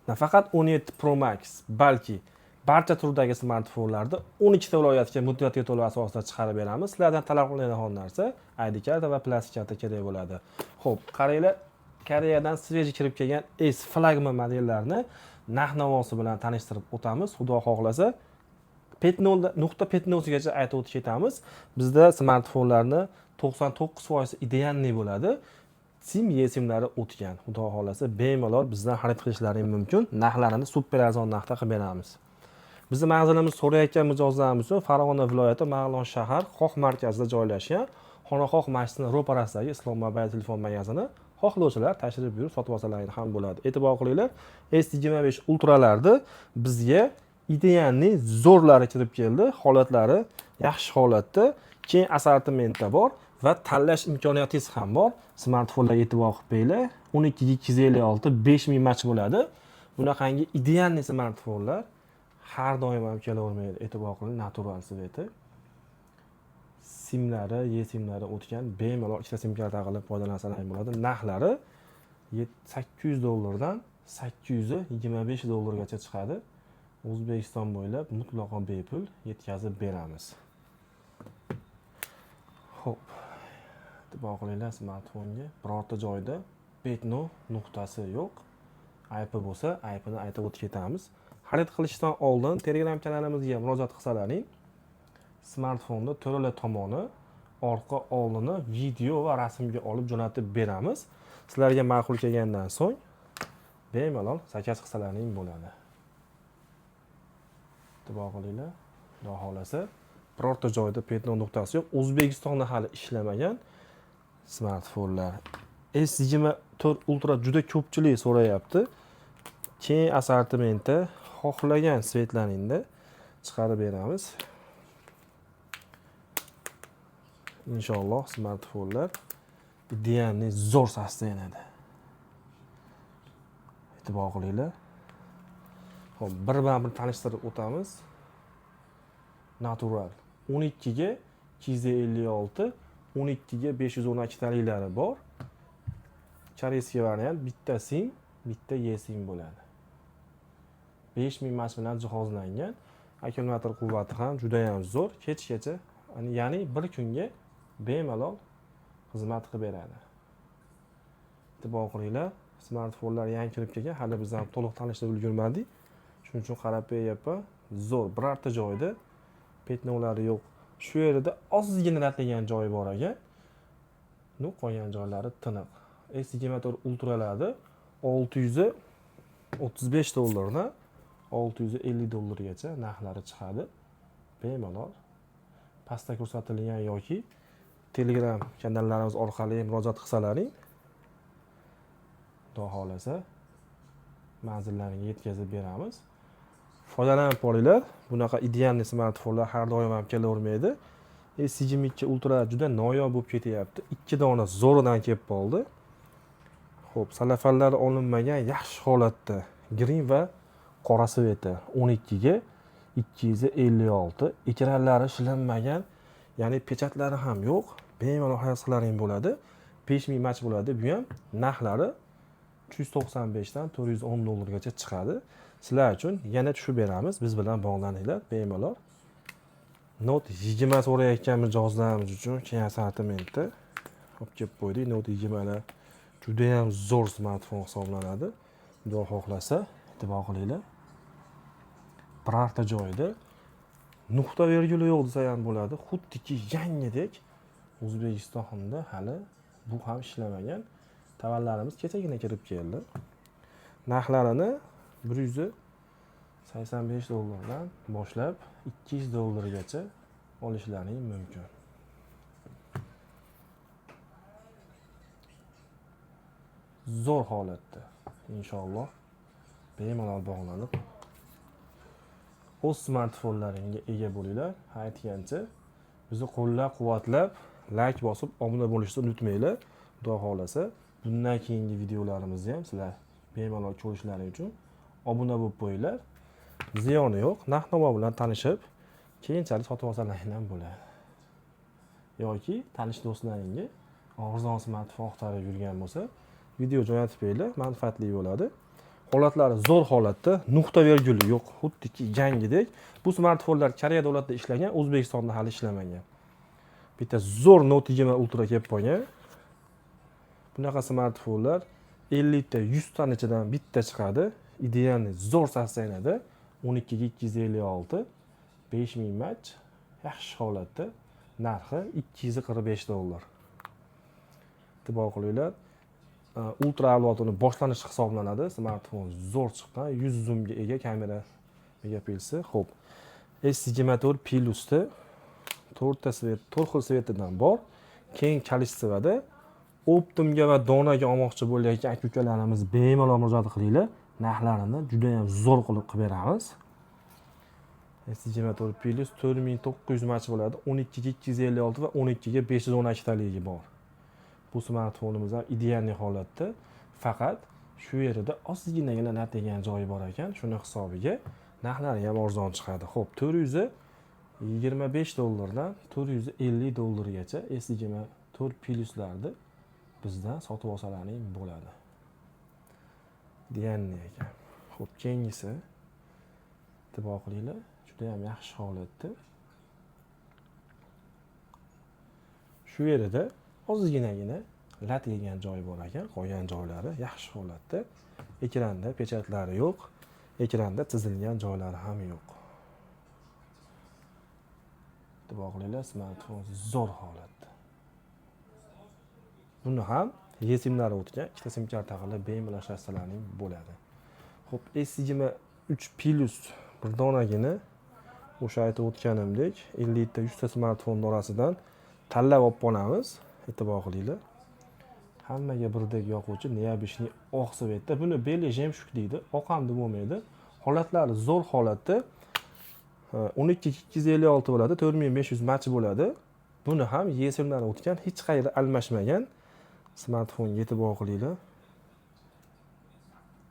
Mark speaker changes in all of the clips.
Speaker 1: nafaqat 17 Pro Max, balki barcha turdagi smartfonlarda 12 ta viloyatga muddatga to'lov asosida chiqarib beramiz. Sizlardan talab qilinadigan narsa ID karta va plastik karta kerak bo'ladi. Xo'p, qaranglar, Koreyadan sveji kirib kelgan S flagman modellarni narx-navosi bilan tanishtirib o'tamiz. Xudo xohlasa, nuqta petnosigacha aytib o'tib ketamiz. Bizda smartfonlarni 99% idealniy bo'ladi. Sim simlari o'tgan. Xudo xohlasa bemalol bizdan xarid qilishlaring mumkin. Narxlarini super arzon narxda qilib beramiz. Bizning manzilimiz so'rayotgan mijozlarimiz uchun Farg'ona viloyati Mag'lon shahar Xoh markazida joylashgan. Xonaxoh masjidining ro'parasidagi Islom mobil telefon magazini. Xohlovchilar tashrif buyurib sotib olsalaring ham bo'ladi. E'tibor qilinglar, S25 Ultralarni bizga idealniy zo'rlari kirib keldi. Holatlari yaxshi holatda, keng assortimentda bor va tanlash imkoniyatingiz ham bor. Smartfonlarga e'tibor qilinglar. 12256 5000 match bo'ladi. Bunaqangi idealniy smartfonlar har doim ham kelavermaydi. E'tibor qiling, natural sveti. Simlari, simlari o'tgan, bemalol ikkita sim karta qilib foydalansalar bo'ladi. Narxlari $800 dan $825 gacha chiqadi. O'zbekiston bo'ylab mutlaqo bepul yetkazib beramiz. Xo'p. E'tibor qilinglar, smartfonga birorta joyda petno nuqtasi yo'q. Aybi bo'lsa, aybini aytib o'tib ketamiz. Xarid qilishdan oldin Telegram kanalimizga murojaat qilsalaring, smartfonda to'rala tomoni, orqa oldini video va rasmga olib jo'natib beramiz. Sizlarga ma'qul kelgandan so'ng bemalol zakaz qilsalaring bo'ladi. E'tibor qilinglar, xudo xolasa, birorta joyda petno nuqtasi yo'q. O'zbekistonda hali ishlamagan smartfonlar. S24 Ultra juda ko'pchilik so'rayapti. Keng assortimentda xohlagan svetlaringda chiqarib beramiz. Inshaalloh smartfonlar idealniy zo'r sostenada. E'tibor qilinglar. Xo'p, bir tanishtirib o'tamiz. Natural 12 ga 256, 12 ga 512 taliklari bor. Koreyskiy variant, bitta sim, bitta sim bo'ladi. 5000 match bilan jihozlangan. Akkumulyator quvvati ham juda ham zo'r. Kechgacha, ya'ni bir kunga bemalol xizmat qilib beradi. E'tibor qilinglar, smartfonlar yangi kirib kelgan, hali biz ham to'liq tanishtirib ulgurmadik. Shuning uchun qarab beryapman. Zo'r, birorta joyda petnolari yo'q. Shu yerda ozgina ratlagan joyi bor ekan. Qolgan joylari tiniq. S24 Ultralarda $635 dan $650 gacha narxlari chiqadi. Bemalol pastda ko'rsatilgan yoki Telegram kanallarimiz orqali murojaat qilsalaring, xudo xolasa manzillaringga yetkazib beramiz. Foydalanib qolinglar. Bunaqa idealniy smartfonlar har doim ham kelavermaydi. S22 Ultra juda noyob bo'lib ketyapti. 2 dona zo'ridan kelib qoldi. Xo'p, salafallari olinmagan yaxshi holatda green va qora sveti 12 ga 256, ekranlari shilinmagan, ya'ni pechatlari ham yo'q. Bemalol xarid qilaring bo'ladi. 5000 match bo'ladi. Bu ham narxlari 395 dan $410 gacha chiqadi. Sizlar uchun yana tushib beramiz. Biz bilan bog'laninglar bemalol. Note 20 so'rayotgan mijozlarimiz uchun keng assortimentda olib kelib qo'ydik. Note 20 lar juda ham zo'r smartfon hisoblanadi. Xudo xohlasa, e'tibor qilinglar. Birorta joyda nuqta virguli yo'q desa ham bo'ladi. Xuddiki yangidek O'zbekistonda hali bu ham ishlamagan. Tavallarimiz kechagina kirib keldi. Narxlarini $185 dan boshlab $200 gacha olishlaring mumkin. Zo'r holatda, inshaalloh bemalol bog'lanib o'z smartfonlaringga ega bo'linglar. Aytgancha, bizni qo'llab-quvvatlab, like bosib, obuna bo'lishni unutmanglar. Xudo xolasa, bundan keyingi videolarimizni ham sizlar bemalol ko'rishlaring uchun obuna bo'lib qo'yinglar. Ziyoni yo'q. Narx-navo bilan tanishib, keyinchalik sotib olsalaring ham bo'ladi. Yoki tanish do'stlaringga arzon smartfon axtarib yurgan bo'lsa, video jo'natib qo'yinglar, manfaatli bo'ladi. holatlari zo'r holatda, nuqta verguli yo'q, xuddiki yangidek. Bu smartfonlar Koreya davlatida ishlagan, O'zbekistonda hali ishlamagan. Bitta zo'r Note 20 Ultra kelib qolgan. Bunaqa smartfonlar 50 ta 100 taning ichidan bitta chiqadi. Idealni zo'r saslanadi. 12 ga 256 5000 mach, yaxshi holatda. Narxi $245. E'tibor qilinglar. Ultra avlodini boshlanishi hisoblanadi. Smartfon zo'r chiqqan, 100 zoomga ega kamera megapikselsi. Xo'p. S24 Plus'da 4 xil svetidan bor. Keng kolичествоda Optimga va Donaga olmoqchi bo'layotgan aka-ukalarimiz bemalol murojaat qilinglar. Narxlarini juda ham zo'r qilib beramiz. S24 Plus 4900 mach bo'ladi. 12 ga 256 va 12 ga 512 taligi bor. Bu smartfonimiz ham ideal holatda, faqat shu yerda ozginagina nat degan joyi bor ekan, shuni hisobiga narxlari ham arzon chiqadi. Xo'p, $425 dan $450 S24 Plus'larni bizdan sotib olsalaring bo'ladi. Deganni ekan. Xo'p, keyingisi e'tibor qilinglar, juda ham yaxshi holatda. Shu yerda ozginagina lat yegan joyi bor ekan, qolgan joylari yaxshi holatda. Ekranda pechatlari yo'q, ekranda chizilgan joylari ham yo'q. E'tibor qilinglar, smartfon zo'r holatda. Buni ham eSIMlari o'tgan, ikkita SIM karta qilib bemalol ishlatsalaring bo'ladi. Xo'p, S23 Plus bir donagina o'sha aytib o'tganimdek 50 ta 100 ta smartfon orasidan tanlab olib qolamiz. E'tibor qilinglar. Hammaga birdek yoquvchi neobishniy oq svetda. Buni beli jemshuk deydi, oq ham bo'lmaydi. Holatlari zo'r holatda. 12 ga 256 bo'ladi, 4500 mach bo'ladi. Buni ham eSIMdan o'tgan, hech qayerda almashmagan smartfonga e'tibor qilinglar.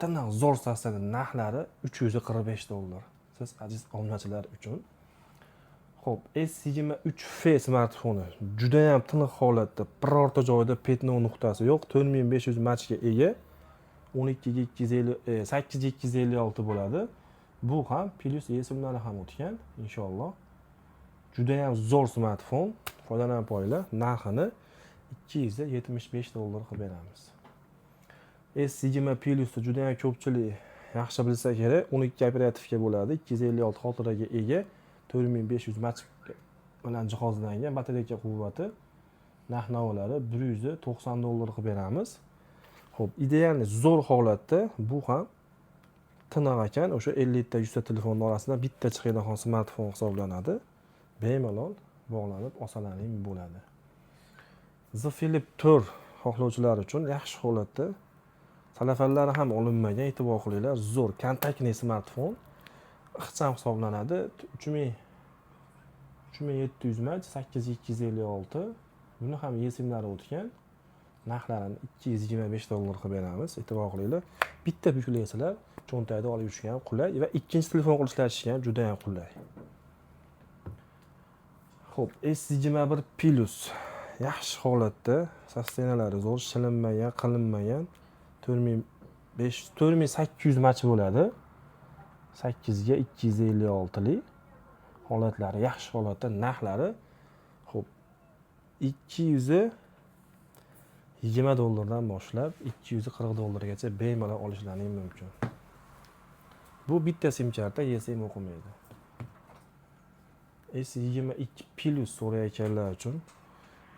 Speaker 1: Tana zo'r saslanadi, narxlari $345. Siz aziz obunachilar uchun. Xo'p, S23F smartfoni juda ham tiniq holatda, birorta joyda petno nuqtasi yo'q, 4500 machga ega. 12 ga 250 8 ga 256 bo'ladi. Bu ham Plus eSIMlari ham o'tgan, inshaalloh. Juda ham zo'r smartfon. Foydalanib qo'yinglar. Narxini $275 qilib beramiz. S20 Plus juda ham ko'pchilik yaxshi bilsa kerak, 12 operativga bo'ladi, 256 xotiraga ega, 4500 mach bilan jihozlangan, batareya quvvati, narx-navolari $190 qilib beramiz. Xo'p, idealni zo'r holatda, bu ham tiniq ekan, o'sha 50 ta 100 ta telefon orasidan bitta chiqadigan smartfon hisoblanadi. Bemalol bog'lanib olsalaring bo'ladi. The Flip 4 xohlovchilar uchun yaxshi holatda, salafallari ham olinmagan, e'tibor qilinglar, zo'r kontaktli smartfon. Ixcham hisoblanadi. 3700 mach, 8256. Buni ham eSIMlari o'tgan. Narxlarini $225 qilib beramiz. E'tibor qilinglar. Bitta buklaysalar, cho'ntagida olib yurishga ham qulay va ikkinchi telefon qilib ishlatishga ham juda ham qulay. Xo'p, S21 Plus yaxshi holatda, saslanalari zo'r, shilinmagan, qilinmagan. 4800 mach bo'ladi. 8 ga 256 lik. Holatlari yaxshi holatda, narxlari xo'p $220 dan boshlab $240 gacha bemalol olishlaring mumkin. Bu bitta SIM karta eSIM o'qimaydi. S22 Plus so'rayotganlar uchun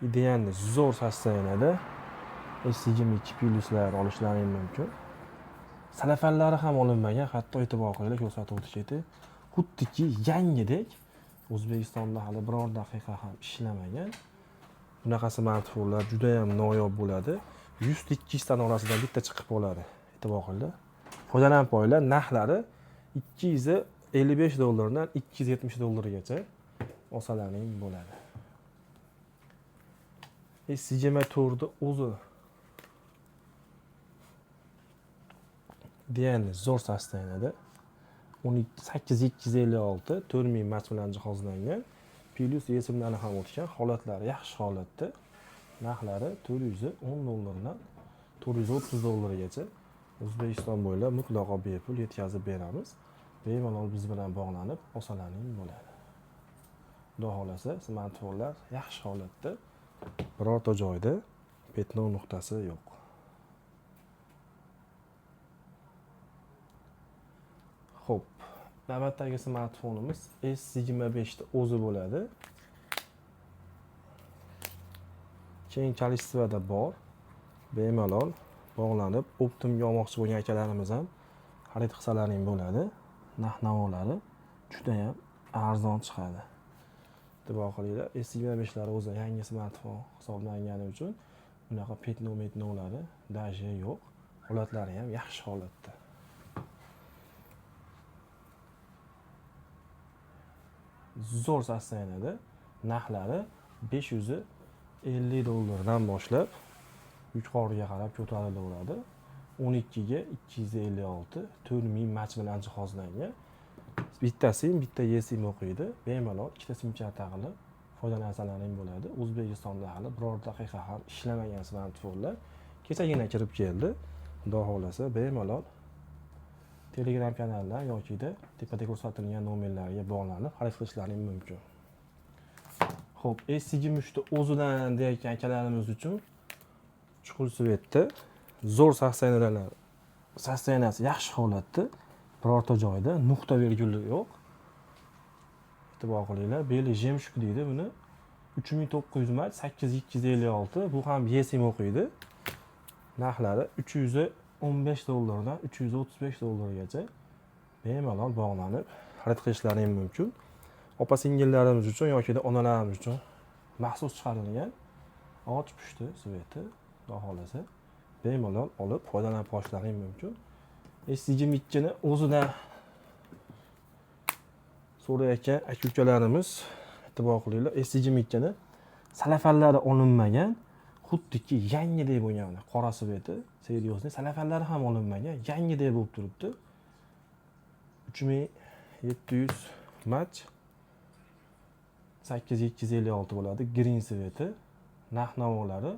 Speaker 1: idealni zo'r saslanadi. S22 Plus'lar olishlaring mumkin. Salafallari ham olinmagan, hatto e'tibor qilinglar, ko'rsatib o'tishadi. Xuddiki yangidek, O'zbekistonda hali biror daqiqa ham ishlamagan. Bunaqa smartfonlar juda ham noyob bo'ladi. 100-200 ta orasidan bitta chiqib qoladi. E'tibor qilinglar. Foydalanib qo'yinglar. Narxlari $255 dan $270 gacha olsalaring bo'ladi. S24 o'zi deyarli zo'r saslanadi. 8256 4000 mach bilan jihozlangan. Plus eSIMlari ham o'tgan, holatlari yaxshi holatda. Narxlari $410 dan $430 gacha O'zbekiston bo'ylab mutlaqo bepul yetkazib beramiz. Bemalol biz bilan bog'lanib olsalaring bo'ladi. Xudo xolasa smartfonlar yaxshi holatda, birorta joyda petno nuqtasi yo'q. Xo'p, navbatdagi smartfonimiz S25 ta o'zi bo'ladi. Keng kalistrada bor. Bemalol bog'lanib, Optimga olmoqchi bo'lgan akalarimiz ham xarid qilsalaring bo'ladi. Narx-navolari juda ham arzon chiqadi. E'tibor qilinglar, S25 lar o'zi yangi smartfon hisoblangani uchun bunaqa petno-metnolari daji yo'q. Holatlari ham yaxshi holatda. Zo'r sostoyaniyada narxlari $550 dan boshlab yuqoriga qarab ko'tarilaveradi. 12 ga 256, 4000 match bilan jihozlangan. Bitta sim, bitta eSIM o'qiydi. Bemalol ikkita sim karta qilib foydalansalaring bo'ladi. O'zbekistonda hali biror daqiqa ham ishlamagan smartfonlar kechagina kirib keldi. Xudo xolasa bemalol Telegram kanallar yoki tepada ko'rsatilgan nomerlarga bog'lanib xarid qilishlaring mumkin. Xo'p, S23 ta o'zidan deyotgan akalarimiz uchun chuqur svetda zo'r sostoyanalar. Sostoyanasi yaxshi holatda, birorta joyda nuqta virguli yo'q. E'tibor qilinglar, beli jemshuk deydi buni. 3900 mat 8256, bu ham eSIM o'qiydi. Narxlari $315 dan $335 bemalol bog'lanib xarid qilishlaring mumkin. Opa-singillarimiz uchun yoki onalarimiz uchun maxsus chiqarilgan och pushti sveti, xudo xolasa bemalol olib foydalanib qolishlaring mumkin. S22 ni o'zidan so'rayotgan aka-ukalarimiz e'tibor qilinglar, S22 ni salafallari olinmagan, xuddiki yangidek bo'lgan qora sveti, seryozni salafallari ham olinmagan, yangidek bo'lib turibdi. 3700 match 8256 bo'ladi, green sveti. Narx-navolari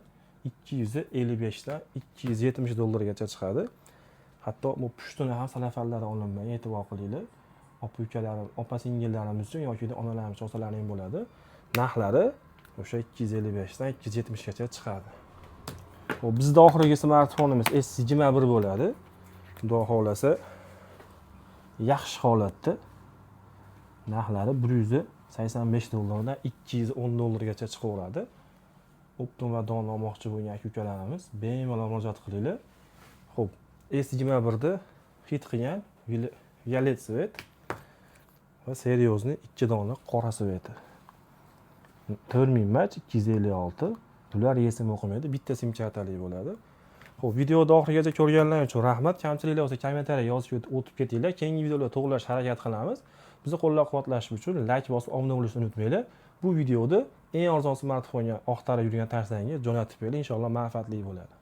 Speaker 1: 255 dan $270 gacha chiqadi. Hatto bu pushtini ham salafallari olinmagan, e'tibor qilinglar. Opa-ukalarim, opa-singillarimiz uchun yoki onalarimiz olsalaring bo'ladi. Narxlari o'sha 255 dan 270 gacha chiqadi. Xo'p, bizda oxirgi smartfonimiz S21 bo'ladi. Xudo xolasa yaxshi holatda. Narxlari $185 dan $210 gacha chiqaveradi. Optim va don olmoqchi bo'lgan aka-ukalarimiz bemalol murojaat qilinglar. Xo'p, S21 da hit qilgan violet svet va seryozni 2 dona qora sveti. 4000 match 256. Bular eSIM o'qimaydi, bitta sim kartali bo'ladi. Xo'p, videoni oxirigacha ko'rganlar uchun rahmat. Kamchiliklar bo'lsa kommentariya yozib o'tib ketinglar. Keyingi videolarda to'g'rilash harakat qilamiz. Bizni qo'llab-quvvatlash uchun like bosib, obuna bo'lishni unutmanglar. Bu videoda eng arzon smartfonga oqtarib yurgan tarzangiz jo'natib bering, inshaalloh manfaatli bo'ladi.